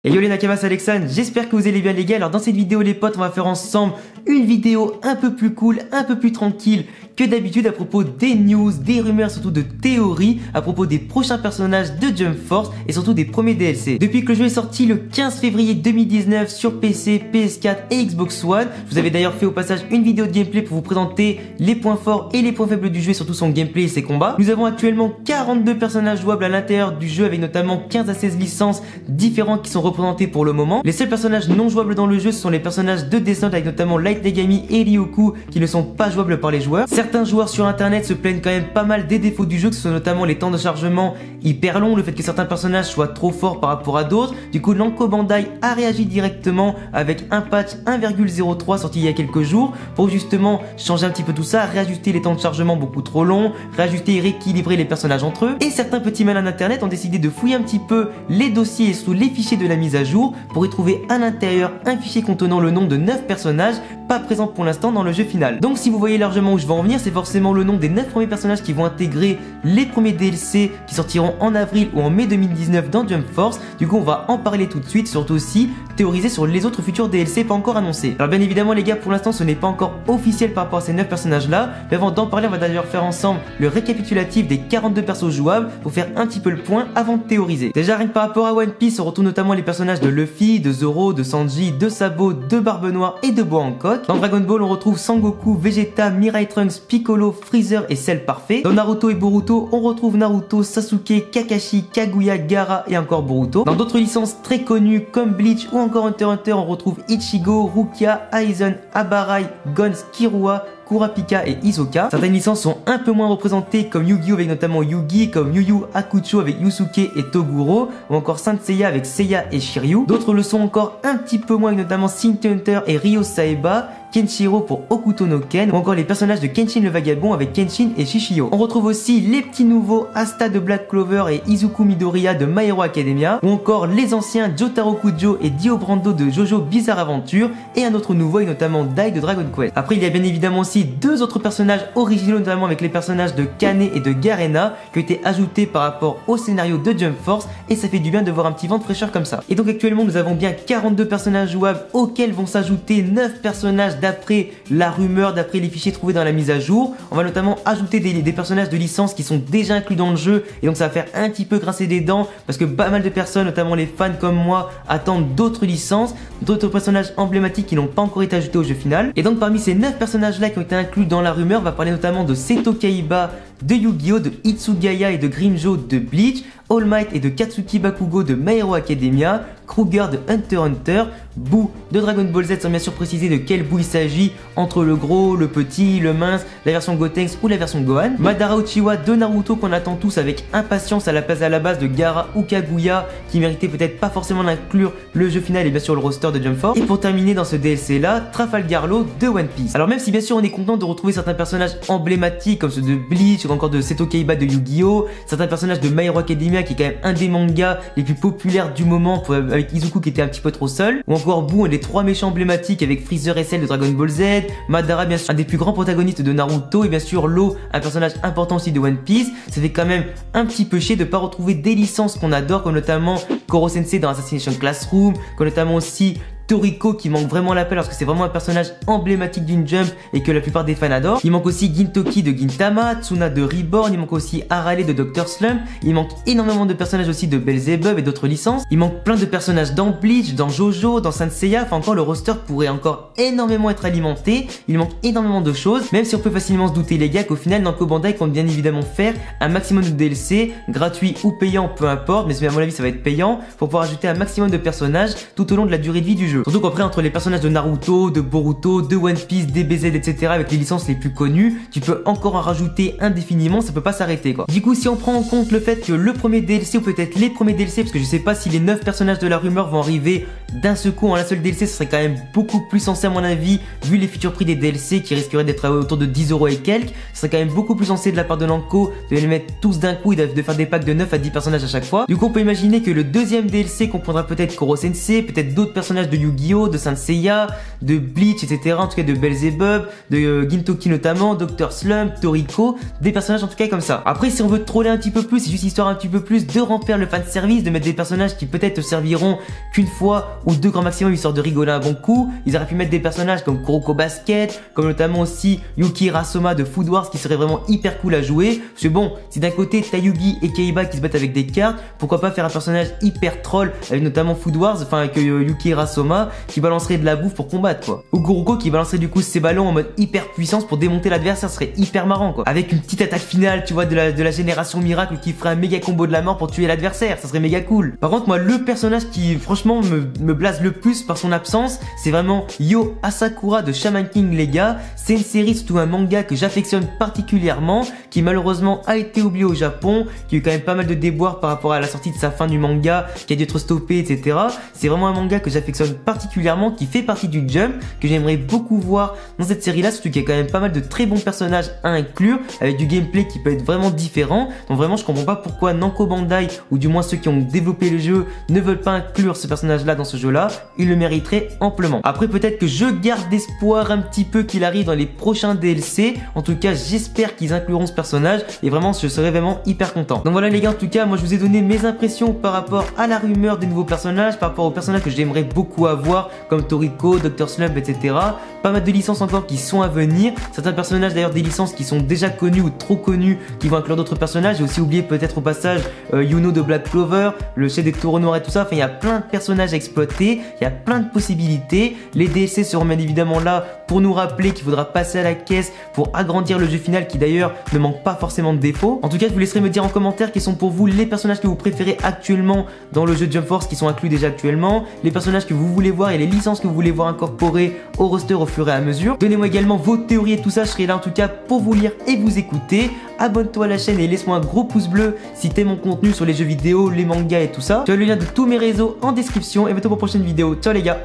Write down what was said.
Et yo les Nakamas, Alexandre, j'espère que vous allez bien les gars. Alors dans cette vidéo les potes, on va faire ensemble une vidéo un peu plus cool, un peu plus tranquille que d'habitude à propos des news, des rumeurs, surtout de théories à propos des prochains personnages de Jump Force et surtout des premiers DLC. Depuis que le jeu est sorti le 15 février 2019 sur PC, PS4 et Xbox One, je vous avais d'ailleurs fait au passage une vidéo de gameplay pour vous présenter les points forts et les points faibles du jeu et surtout son gameplay et ses combats. Nous avons actuellement 42 personnages jouables à l'intérieur du jeu avec notamment 15 à 16 licences différentes qui sont représentées pour le moment. Les seuls personnages non jouables dans le jeu ce sont les personnages de Death Note avec notamment Light Yagami et Ryoku qui ne sont pas jouables par les joueurs. Certains joueurs sur internet se plaignent quand même pas mal des défauts du jeu, que ce sont notamment les temps de chargement hyper longs, le fait que certains personnages soient trop forts par rapport à d'autres. Du coup Namco Bandai a réagi directement avec un patch 1.03 sorti il y a quelques jours pour justement changer un petit peu tout ça, réajuster les temps de chargement beaucoup trop longs, réajuster et rééquilibrer les personnages entre eux. Et certains petits malins d'internet ont décidé de fouiller un petit peu les dossiers sous les fichiers de la mise à jour pour y trouver à l'intérieur un fichier contenant le nom de 9 personnages pas présents pour l'instant dans le jeu final. Donc si vous voyez largement où je veux en venir, c'est forcément le nom des 9 premiers personnages qui vont intégrer les premiers DLC qui sortiront en avril ou en mai 2019 dans Jump Force. Du coup on va en parler tout de suite, surtout aussi théoriser sur les autres futurs DLC pas encore annoncés. Alors bien évidemment les gars, pour l'instant ce n'est pas encore officiel par rapport à ces 9 personnages là, mais avant d'en parler on va d'ailleurs faire ensemble le récapitulatif des 42 persos jouables pour faire un petit peu le point avant de théoriser. Déjà rien que par rapport à One Piece, on retrouve notamment les personnages de Luffy, de Zoro, de Sanji, de Sabo, de Barbe Noire et de Boa Hancock. Dans Dragon Ball on retrouve Sangoku, Vegeta, Mirai Trunks, Piccolo, Freezer et Cell Parfait. Dans Naruto et Boruto on retrouve Naruto, Sasuke, Kakashi, Kaguya, Gaara et encore Boruto. Dans d'autres licences très connues comme Bleach ou encore Hunter x Hunter on retrouve Ichigo, Rukia, Aizen, Abarai, Gon, Killua, Kurapika et Hisoka. Certaines licences sont un peu moins représentées comme Yu-Gi-Oh avec notamment Yugi, comme Yu Yu Hakusho avec Yusuke et Toguro, ou encore Saint Seiya avec Seiya et Shiryu. D'autres le sont encore un petit peu moins avec notamment Cynthia Hunter et Ryo Saeba, Kenshiro pour Okuto no Ken, ou encore les personnages de Kenshin le Vagabond avec Kenshin et Shishio. On retrouve aussi les petits nouveaux Asta de Black Clover et Izuku Midoriya de My Hero Academia, ou encore les anciens Jotaro Kujo et Dio Brando de Jojo Bizarre Adventure, et un autre nouveau et notamment Dai de Dragon Quest. Après il y a bien évidemment aussi deux autres personnages originaux, notamment avec les personnages de Kane et de Garena qui ont été ajoutés par rapport au scénario de Jump Force, et ça fait du bien de voir un petit vent de fraîcheur comme ça. Et donc actuellement nous avons bien 42 personnages jouables auxquels vont s'ajouter 9 personnages d'après la rumeur, d'après les fichiers trouvés dans la mise à jour. On va notamment ajouter des personnages de licence qui sont déjà inclus dans le jeu, et donc ça va faire un petit peu grincer des dents parce que pas mal de personnes, notamment les fans comme moi, attendent d'autres licences, d'autres personnages emblématiques qui n'ont pas encore été ajoutés au jeu final. Et donc parmi ces 9 personnages là qui ont été inclus dans la rumeur, on va parler notamment de Seto Kaiba de Yu-Gi-Oh, de Hitsugaya et de Grimmjow de Bleach, All Might et de Katsuki Bakugo de My Hero Academia, Kruger de Hunter x Hunter, Boo de Dragon Ball Z, sans bien sûr préciser de quel Boo il s'agit, entre le gros, le petit, le mince, la version Gotenks ou la version Gohan. Madara Uchiwa de Naruto qu'on attend tous avec impatience à la base de Gaara ou Kaguya, qui méritait peut-être pas forcément d'inclure le jeu final et bien sûr le roster de Jump Force. Et pour terminer dans ce DLC là, Trafalgar Law de One Piece. Alors même si bien sûr on est content de retrouver certains personnages emblématiques comme ceux de Bleach ou encore de Seto Kaiba de Yu-Gi-Oh, certains personnages de My Hero Academia qui est quand même un des mangas les plus populaires du moment avec Izuku qui était un petit peu trop seul, ou encore Boo, un des 3 méchants emblématiques avec Freezer et Cell de Dragon Ball Z, Madara bien sûr un des plus grands protagonistes de Naruto, et bien sûr Law, un personnage important aussi de One Piece. Ça fait quand même un petit peu chier de pas retrouver des licences qu'on adore, comme notamment Koro Sensei dans Assassination Classroom, comme notamment aussi Toriko qui manque vraiment l'appel parce que c'est vraiment un personnage emblématique d'une Jump et que la plupart des fans adorent. Il manque aussi Gintoki de Gintama, Tsuna de Reborn, il manque aussi Arale de Dr. Slump, il manque énormément de personnages aussi de Beelzebub et d'autres licences. Il manque plein de personnages dans Bleach, dans Jojo, dans Saint Seiya, enfin encore le roster pourrait encore énormément être alimenté. Il manque énormément de choses, même si on peut facilement se douter les gars qu'au final Namco Bandai compte bien évidemment faire un maximum de DLC, gratuit ou payant peu importe, mais à mon avis ça va être payant, pour pouvoir ajouter un maximum de personnages tout au long de la durée de vie du jeu. Surtout qu'après entre les personnages de Naruto, de Boruto, de One Piece, DBZ etc, avec les licences les plus connues, tu peux encore en rajouter indéfiniment, ça peut pas s'arrêter quoi. Du coup si on prend en compte le fait que le premier DLC ou peut-être les premiers DLC, parce que je sais pas si les 9 personnages de la rumeur vont arriver d'un seul coup en un seul DLC, ce serait quand même beaucoup plus sensé à mon avis, vu les futurs prix des DLC qui risqueraient d'être autour de 10 € et quelques. Ce serait quand même beaucoup plus sensé de la part de Namco de les mettre tous d'un coup et de faire des packs de 9 à 10 personnages à chaque fois. Du coup on peut imaginer que le deuxième DLC comprendra peut-être Koro Sensei, peut-être d'autres personnages de Yu-Gi-Oh, de Saint Seiya, de Bleach, etc. En tout cas de Belzebub, de Gintoki notamment, Dr Slump, Toriko, des personnages en tout cas comme ça. Après si on veut troller un petit peu plus, c'est juste histoire un petit peu plus de remplir le fanservice, de mettre des personnages qui peut-être te serviront qu'une fois ou deux grand maximum, histoire de rigoler un bon coup. Ils auraient pu mettre des personnages comme Kuroko Basket, comme notamment aussi Yuki Rasoma de Food Wars qui serait vraiment hyper cool à jouer. Parce que bon, si d'un côté t'as Yugi et Kaiba qui se battent avec des cartes, pourquoi pas faire un personnage hyper troll avec notamment Food Wars, enfin avec Yuki Rasoma qui balancerait de la bouffe pour combattre quoi. Ou Kuroko qui balancerait du coup ses ballons en mode hyper puissance pour démonter l'adversaire, ce serait hyper marrant quoi. Avec une petite attaque finale, tu vois, de la génération miracle qui ferait un méga combo de la mort pour tuer l'adversaire, ça serait méga cool. Par contre moi le personnage qui franchement me blase le plus par son absence, c'est vraiment Yo Asakura de Shaman King les gars. C'est une série, surtout un manga que j'affectionne particulièrement, qui malheureusement a été oublié au Japon, qui a eu quand même pas mal de déboires par rapport à la sortie de sa fin du manga, qui a dû être stoppé, etc. C'est vraiment un manga que j'affectionne particulièrement, qui fait partie du Jump, que j'aimerais beaucoup voir dans cette série là, surtout qu'il y a quand même pas mal de très bons personnages à inclure, avec du gameplay qui peut être vraiment différent. Donc vraiment je comprends pas pourquoi Namco Bandai, ou du moins ceux qui ont développé le jeu, ne veulent pas inclure ce personnage là dans ce jeu là. Il le mériterait amplement. Après peut-être que je garde espoir un petit peu qu'il arrive dans les prochains DLC. En tout cas j'espère qu'ils incluront ce personnage et vraiment je serais vraiment hyper content. Donc voilà les gars, en tout cas moi je vous ai donné mes impressions par rapport à la rumeur des nouveaux personnages, par rapport aux personnages que j'aimerais beaucoup avoir comme Toriko, Dr Slump, etc. Pas mal de licences encore qui sont à venir. Certains personnages d'ailleurs des licences qui sont déjà connus ou trop connus qui vont inclure d'autres personnages. J'ai aussi oublié peut-être au passage Yuno de Black Clover, le chef des taureaux noirs et tout ça. Enfin il y a plein de personnages à exploiter, il y a plein de possibilités. Les DLC seront bien évidemment là pour nous rappeler qu'il faudra passer à la caisse pour agrandir le jeu final qui d'ailleurs ne manque pas forcément de défauts. En tout cas je vous laisserai me dire en commentaire quels sont pour vous les personnages que vous préférez actuellement dans le jeu Jump Force qui sont inclus déjà actuellement, les personnages que vous voulez voir et les licences que vous voulez voir incorporées au roster au fur et à mesure. Donnez-moi également vos théories et tout ça, je serai là en tout cas pour vous lire et vous écouter. Abonne-toi à la chaîne et laisse-moi un gros pouce bleu si t'aimes mon contenu sur les jeux vidéo, les mangas et tout ça. Tu as le lien de tous mes réseaux en description et bientôt pour une prochaine vidéo. Ciao les gars.